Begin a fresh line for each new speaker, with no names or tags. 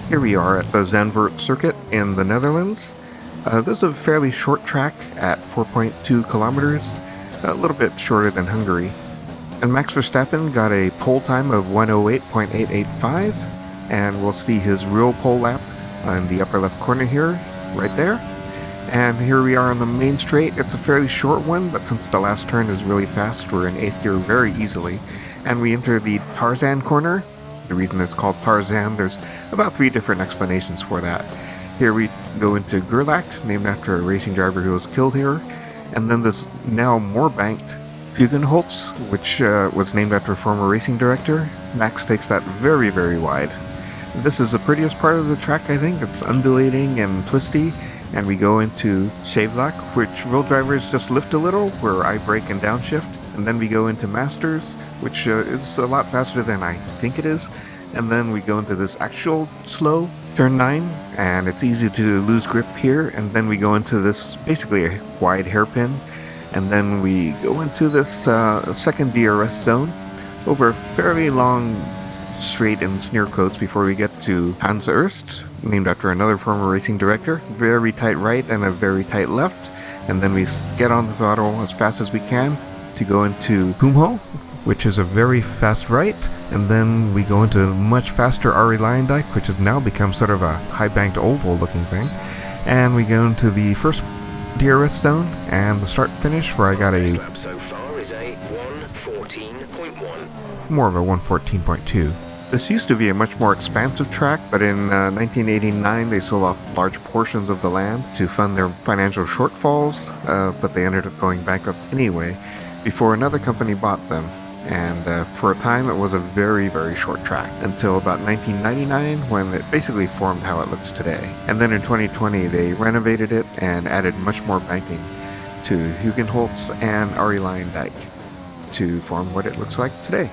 Here we are at the Zandvoort circuit in the Netherlands. This is a fairly short track at 4.2 kilometers, a little bit shorter than Hungary. And Max Verstappen got a pole time of 108.885, and we'll see his real pole lap in the upper left corner here, right there. And here we are on the main straight. It's a fairly short one, but since the last turn is really fast, we're in 8th gear very easily. And we enter the Tarzan corner. The reason it's called Tarzan, there's about 3 different explanations for that. Here we go into Gerlach, named after a racing driver who was killed here. And then this now more banked Hugenholtz, which was named after a former racing director. Max takes that very, very wide. This is the prettiest part of the track, I think. It's undulating and twisty. And we go into Shavelach, which road drivers just lift a little, where I brake and downshift. And then we go into Masters, which is a lot faster than I think it is. And then we go into this actual slow turn 9, and it's easy to lose grip here. And then we go into this basically a wide hairpin. And then we go into this second DRS zone over a fairly long straight and sneer coats before we get to Hans Erst, named after another former racing director. Very tight right and a very tight left. And then we get on the throttle as fast as we can to go into Kumho, which is a very fast right. And then we go into a much faster Ari Leyendijk, which has now become sort of a high-banked oval looking thing. And we go into the first DRS zone and the start finish, where I got a
lap so far is a 1:14.1.
more of a 1:14.2. This used to be a much more expansive track, but in 1989 they sold off large portions of the land to fund their financial shortfalls, but they ended up going bankrupt anyway before another company bought them. And for a time it was a very, very short track, until about 1999, when it basically formed how it looks today. And then in 2020 they renovated it and added much more banking to Hugenholtz and Ari Leyendijk to form what it looks like today.